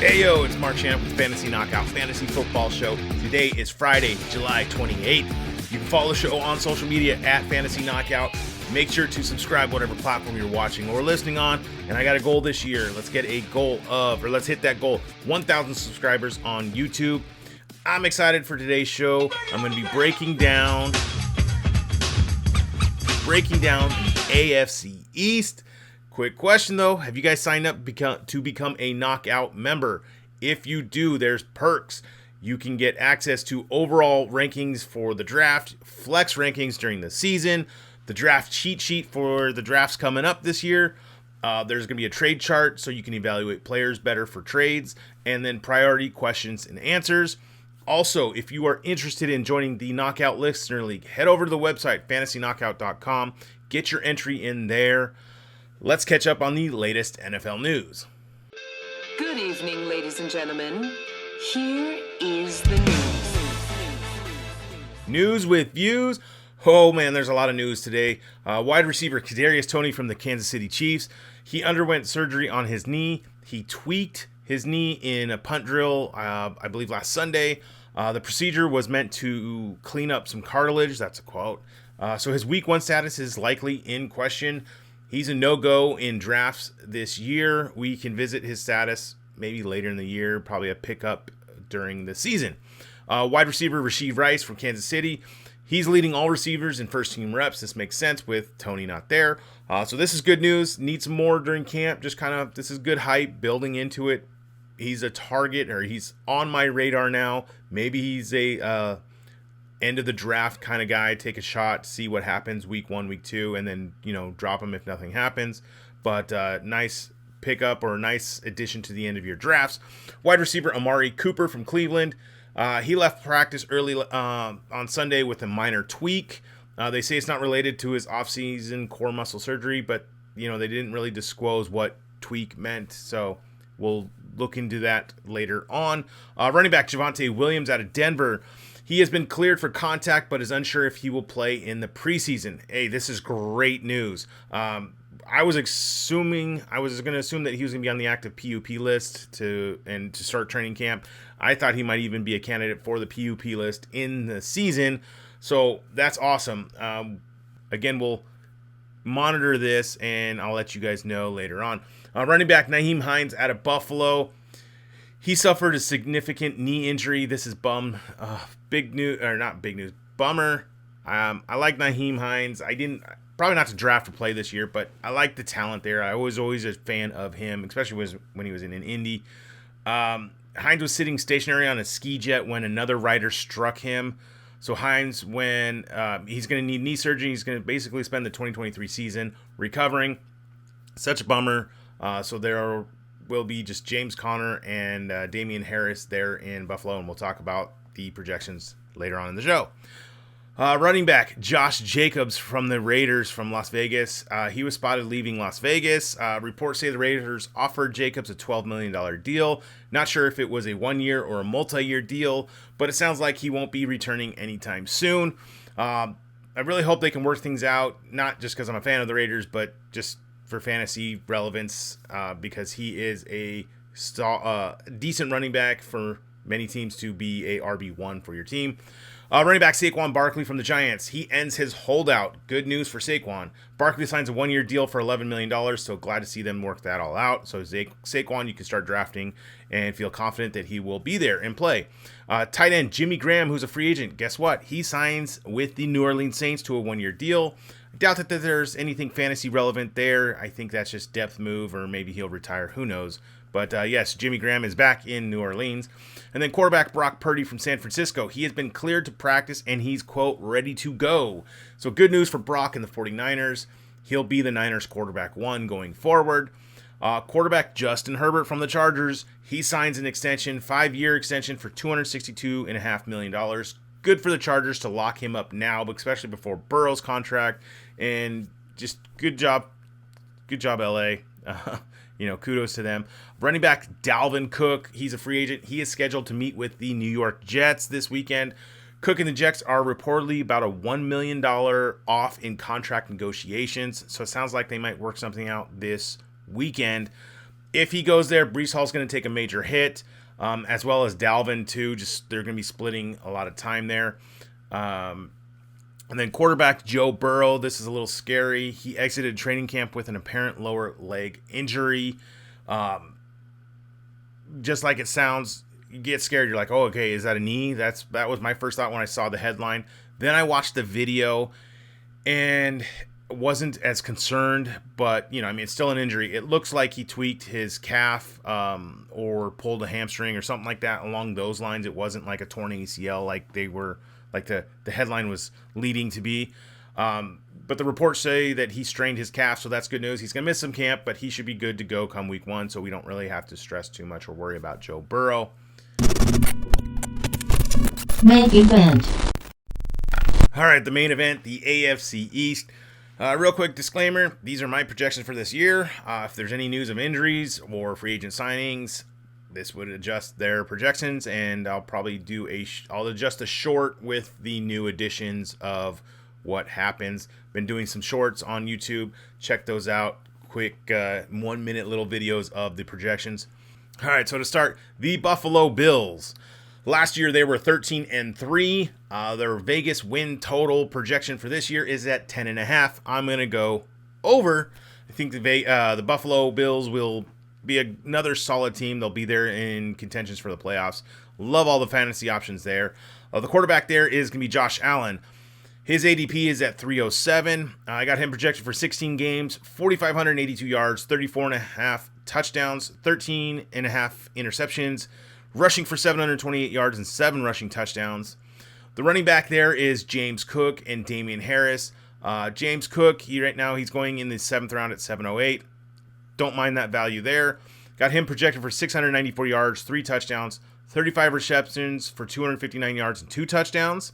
Hey yo, it's Marc with Fantasy Knockout Fantasy Football Show. Today is Friday, July 28th. You can follow the show on social media at Fantasy Knockout. Make sure to subscribe whatever platform you're watching or listening on. And I got a goal this year. Let's hit that goal, 1,000 subscribers on YouTube. I'm excited for today's show. I'm going to be breaking down the AFC East. Quick question though, have you guys signed up to become a Knockout member? If you do, there's perks. You can get access to overall rankings for the draft, flex rankings during the season, the draft cheat sheet for the drafts coming up this year. There's going to be a trade chart so you can evaluate players better for trades, and then priority questions and answers. Also, if you are interested in joining the Knockout Listener League, head over to the website, fantasyknockout.com. Get your entry in there. Let's catch up on the latest NFL news. Good evening, ladies and gentlemen. Here is the news. News with views. Oh man, there's a lot of news today. Wide receiver Kadarius Toney from the Kansas City Chiefs. He underwent surgery on his knee. He tweaked his knee in a punt drill, I believe last Sunday. The procedure was meant to clean up some cartilage. That's a quote. So his week 1 status is likely in question. He's a no-go in drafts this year. We can visit his status maybe later in the year, probably a pickup during the season. Wide receiver Rashee Rice from Kansas City. He's leading all receivers in first-team reps. This makes sense with Toney not there. So this is good news. Need some more during camp. This is good hype, building into it. He's a target, or he's on my radar now. Maybe he's a end of the draft kind of guy. Take a shot, see what happens week 1, week 2, and then drop him if nothing happens. But nice pickup or nice addition to the end of your drafts. Wide receiver Amari Cooper from Cleveland. He left practice early on Sunday with a minor tweak. They say it's not related to his offseason core muscle surgery, but they didn't really disclose what tweak meant. So we'll look into that later on. Running back Javonte Williams out of Denver. He has been cleared for contact, but is unsure if he will play in the preseason. Hey, this is great news. I was going to assume that he was going to be on the active PUP list to start training camp. I thought he might even be a candidate for the PUP list in the season. So that's awesome. Again, we'll monitor this, and I'll let you guys know later on. Running back Nyheim Hines out of Buffalo. He suffered a significant knee injury. This is bummer. I like Nyheim Hines. Probably not to draft or play this year, but I like the talent there. I was always a fan of him, especially when he was in an Indy. Hines was sitting stationary on a ski jet when another rider struck him. So Hines, when he's going to need knee surgery, he's going to basically spend the 2023 season recovering. Such a bummer. So there will be just James Conner and Damian Harris there in Buffalo, and we'll talk about the projections later on in the show. Running back Josh Jacobs from the Raiders from Las Vegas. He was spotted leaving Las Vegas. Reports say the Raiders offered Jacobs a $12 million deal. Not sure if it was a 1-year or a multi-year deal, but it sounds like he won't be returning anytime soon. I really hope they can work things out, not just because I'm a fan of the Raiders, but just for fantasy relevance, because he is a decent running back for many teams to be a RB1 for your team. Running back Saquon Barkley from the Giants. He ends his holdout. Good news for Saquon. Barkley signs a 1-year deal for $11 million, so glad to see them work that all out. So Saquon, you can start drafting and feel confident that he will be there and play. Tight end Jimmy Graham, who's a free agent. Guess what? He signs with the New Orleans Saints to a 1-year deal. I doubt that there's anything fantasy relevant there. I think that's just depth move, or maybe he'll retire. Who knows? But yes, Jimmy Graham is back in New Orleans. And then quarterback Brock Purdy from San Francisco. He has been cleared to practice, and he's, quote, ready to go. So good news for Brock and the 49ers. He'll be the Niners quarterback 1 going forward. Quarterback Justin Herbert from the Chargers. He signs an extension, 5-year extension for $262.5 million. Good for the Chargers to lock him up now, but especially before Burrow's contract. And just good job, LA. Kudos to them. Running back Dalvin Cook, he's a free agent. He is scheduled to meet with the New York Jets this weekend. Cook and the Jets are reportedly about a $1 million off in contract negotiations, so it sounds like they might work something out this weekend. If he goes there, Breece Hall's going to take a major hit, as well as Dalvin too. Just they're going to be splitting a lot of time there. And then quarterback Joe Burrow. This is a little scary. He exited training camp with an apparent lower leg injury. Just like it sounds, you get scared. You're like, oh, okay, is that a knee? That was my first thought when I saw the headline. Then I watched the video and wasn't as concerned, but it's still an injury. It looks like he tweaked his calf or pulled a hamstring or something like that along those lines. It wasn't like a torn ACL like the headline was leading to be. But the reports say that he strained his calf, so that's good news. He's going to miss some camp, but he should be good to go come week 1, so we don't really have to stress too much or worry about Joe Burrow. Main event. All right, the main event, the AFC East. Real quick disclaimer, these are my projections for this year. If there's any news of injuries or free agent signings, this would adjust their projections, and I'll probably I'll adjust a short with the new additions of what happens. Been doing some shorts on YouTube. Check those out. Quick 1 minute little videos of the projections. All right, so to start, the Buffalo Bills. Last year they were 13-3. Their Vegas win total projection for this year is at 10.5. I'm gonna go over. I think the Buffalo Bills will be another solid team. They'll be there in contentions for the playoffs. Love all the fantasy options there. The quarterback there is gonna be Josh Allen. His ADP is at 307. I got him projected for 16 games, 4,582 yards, 34.5 touchdowns, 13.5 interceptions, rushing for 728 yards and 7 rushing touchdowns. The running back there is James Cook and Damian Harris. James Cook, right now he's going in the 7th round at 708. Don't mind that value there. Got him projected for 694 yards, 3 touchdowns, 35 receptions for 259 yards and 2 touchdowns.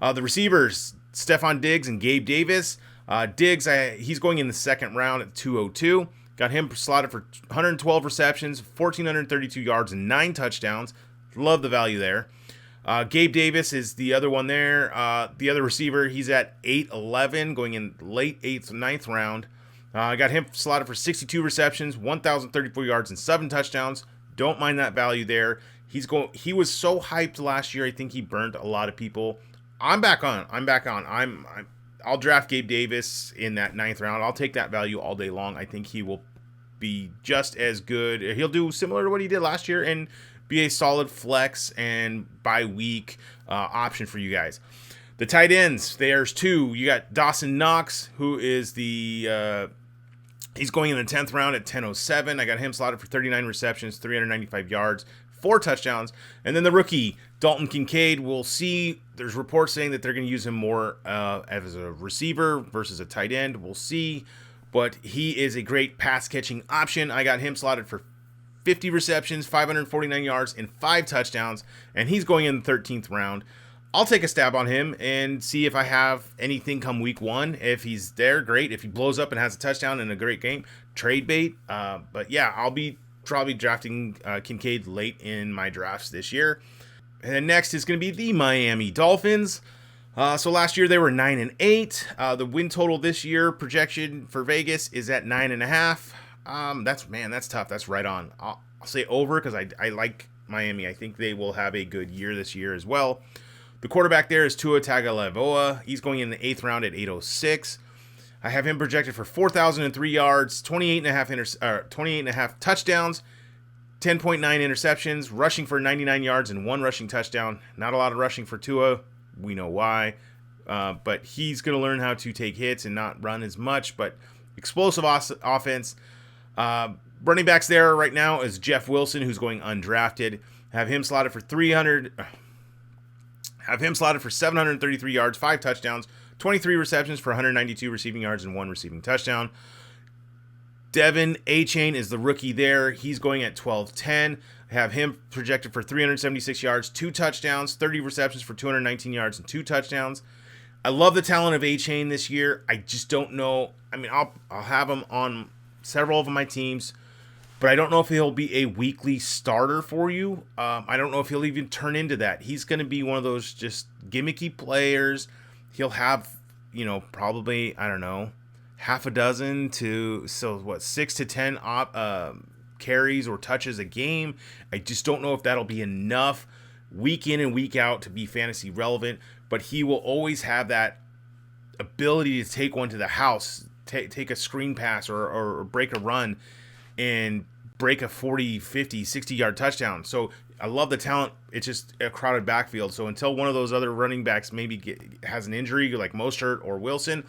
The receivers, Stephon Diggs and Gabe Davis. Diggs, he's going in the 2nd round at 202. Got him slotted for 112 receptions, 1,432 yards, and 9 touchdowns. Love the value there. Gabe Davis is the other one there. The other receiver, he's at 811, going in late 8th, 9th round. I got him slotted for 62 receptions, 1,034 yards, and 7 touchdowns. Don't mind that value there. He was so hyped last year. I think he burned a lot of people. I'm back on. I'll draft Gabe Davis in that 9th round. I'll take that value all day long. I think he will be just as good. He'll do similar to what he did last year and be a solid flex and bye-week option for you guys. The tight ends, there's 2. You got Dawson Knox, who is he's going in the 10th round at 10:07. I got him slotted for 39 receptions, 395 yards, 4 touchdowns. And then the rookie, Dalton Kincaid, we'll see. There's reports saying that they're going to use him more as a receiver versus a tight end. We'll see. But he is a great pass-catching option. I got him slotted for 50 receptions, 549 yards, and 5 touchdowns. And he's going in the 13th round. I'll take a stab on him and see if I have anything come week 1. If he's there, great. If he blows up and has a touchdown in a great game, trade bait. But yeah, I'll be probably drafting Kincaid late in my drafts this year. And then next is going to be the Miami Dolphins. So last year they were 9-8. The win total this year projection for Vegas is at 9.5. That's tough. That's right on. I'll say over because I like Miami. I think they will have a good year this year as well. The quarterback there is Tua Tagovailoa. He's going in the 8th round at 806. I have him projected for 4,003 yards, 28.5 touchdowns, 10.9 interceptions, rushing for 99 yards and 1 rushing touchdown. Not a lot of rushing for Tua. We know why. But he's going to learn how to take hits and not run as much. But explosive offense. Running backs there right now is Jeff Wilson, who's going undrafted. Have him slotted for 733 yards, 5 touchdowns, 23 receptions for 192 receiving yards and 1 receiving touchdown. Devin Achane is the rookie there. He's going at 12-10. I have him projected for 376 yards, 2 touchdowns, 30 receptions for 219 yards and 2 touchdowns. I love the talent of Achane this year. I just don't know. I mean, I'll have him on several of my teams, but I don't know if he'll be a weekly starter for you. I don't know if he'll even turn into that. He's going to be one of those just gimmicky players. He'll have, probably, I don't know, half a dozen to 6 to 10 carries or touches a game. I just don't know if that'll be enough week in and week out to be fantasy relevant, but he will always have that ability to take one to the house, take a screen pass or break a run and break a 40, 50, 60-yard touchdown. So I love the talent. It's just a crowded backfield. So until one of those other running backs maybe has an injury like Mostert or Wilson,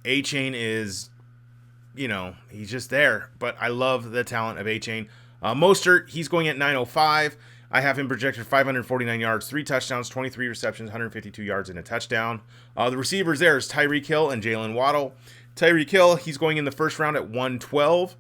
A-Chain is, he's just there. But I love the talent of A-Chain. Mostert, he's going at 905. I have him projected 549 yards, 3 touchdowns, 23 receptions, 152 yards, and a touchdown. The receivers there is Tyreek Hill and Jalen Waddle. Tyreek Hill, he's going in the first round at 112.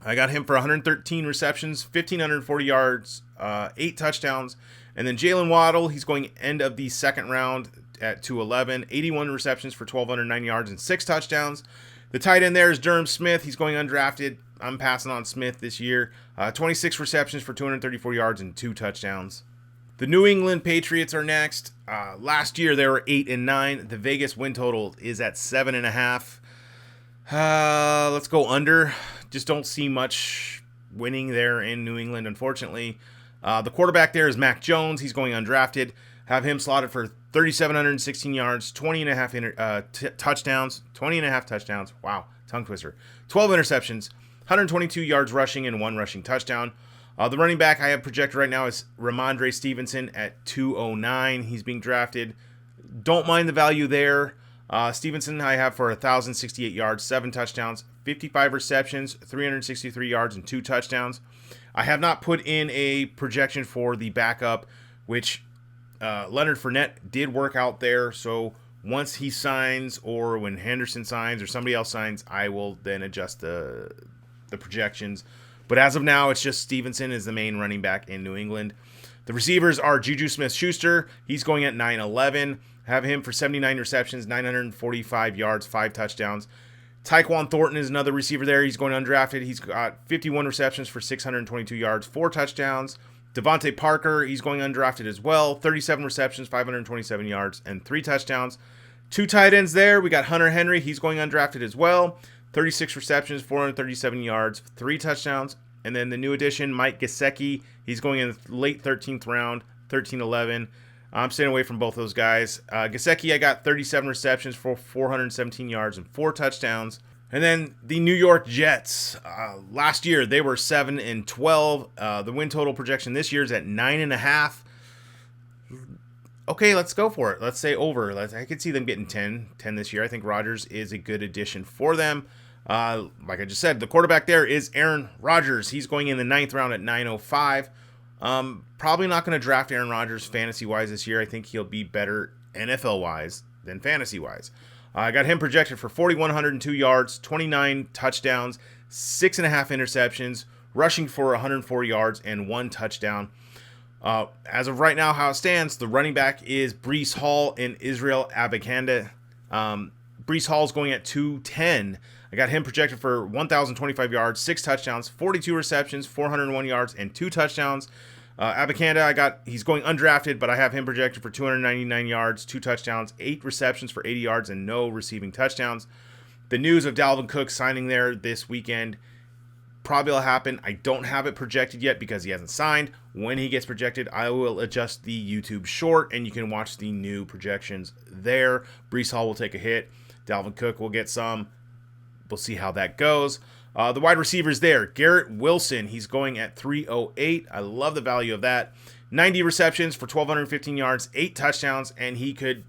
I got him for 113 receptions, 1,540 yards, 8 touchdowns. And then Jalen Waddle, he's going end of the second round at 211, 81 receptions for 1,209 yards and 6 touchdowns. The tight end there is Durham Smith. He's going undrafted. I'm passing on Smith this year. 26 receptions for 234 yards and 2 touchdowns. The New England Patriots are next. Last year they were 8-9. The Vegas win total is at 7.5. Let's go under. Just don't see much winning there in New England, unfortunately. The quarterback there is Mac Jones. He's going undrafted. Have him slotted for 3,716 yards, 20.5 touchdowns. 20.5 touchdowns. Wow, tongue twister. 12 interceptions, 122 yards rushing, and 1 rushing touchdown. The running back I have projected right now is Ramondre Stevenson at 209. He's being drafted. Don't mind the value there. Stevenson I have for 1,068 yards, 7 touchdowns, 55 receptions, 363 yards, and 2 touchdowns. I have not put in a projection for the backup, which Leonard Fournette did work out there. So once he signs or when Henderson signs or somebody else signs, I will then adjust the projections. But as of now, it's just Stevenson is the main running back in New England. The receivers are Juju Smith-Schuster. He's going at 9-11. Have him for 79 receptions, 945 yards, 5 touchdowns. Tyquan Thornton is another receiver there. He's going undrafted. He's got 51 receptions for 622 yards, 4 touchdowns. Devontae Parker, he's going undrafted as well. 37 receptions, 527 yards, and 3 touchdowns. 2 tight ends there. We got Hunter Henry. He's going undrafted as well. 36 receptions, 437 yards, 3 touchdowns. And then the new addition, Mike Gesicki. He's going in the late 13th round, 13-11. I'm staying away from both those guys. Gesicki, I got 37 receptions for 417 yards and 4 touchdowns. And then the New York Jets. Last year, they were 7-12. The win total projection this year is at 9.5. Okay, let's go for it. Let's say over. I could see them getting 10 this year. I think Rodgers is a good addition for them. Like I just said, the quarterback there is Aaron Rodgers. He's going in the 9th round at 905. Probably not going to draft Aaron Rodgers fantasy-wise this year. I think he'll be better NFL-wise than fantasy-wise. I got him projected for 4,102 yards, 29 touchdowns, 6.5 interceptions, rushing for 104 yards, and 1 touchdown. As of right now, how it stands, the running back is Breece Hall and Israel Abakanda. Breece Hall's going at 210. I got him projected for 1,025 yards, 6 touchdowns, 42 receptions, 401 yards, and 2 touchdowns. Abakanda, he's going undrafted, but I have him projected for 299 yards, 2 touchdowns, 8 receptions for 80 yards, and no receiving touchdowns. The news of Dalvin Cook signing there this weekend probably will happen. I don't have it projected yet because he hasn't signed. When he gets projected, I will adjust the YouTube short, and you can watch the new projections there. Breece Hall will take a hit. Dalvin Cook will get some. We'll see how that goes. The wide receivers there, Garrett Wilson. He's going at 308. I love the value of that. 90 receptions for 1,215 yards, 8 touchdowns, and he could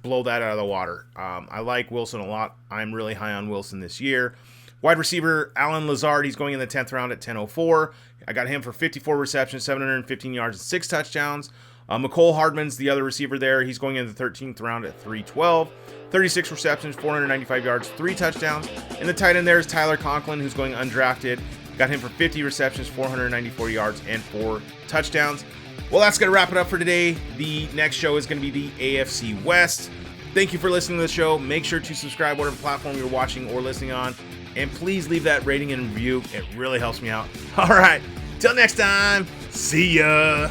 blow that out of the water. I like Wilson a lot. I'm really high on Wilson this year. Wide receiver, Alan Lazard. He's going in the 10th round at 1004. I got him for 54 receptions, 715 yards, and 6 touchdowns. McCole Hardman's the other receiver there. He's going in the 13th round at 312. 36 receptions, 495 yards, 3 touchdowns. And the tight end there is Tyler Conklin, who's going undrafted. Got him for 50 receptions, 494 yards, and 4 touchdowns. Well, that's going to wrap it up for today. The next show is going to be the AFC West. Thank you for listening to the show. Make sure to subscribe whatever platform you're watching or listening on. And please leave that rating and review. It really helps me out. All right. Till next time. See ya.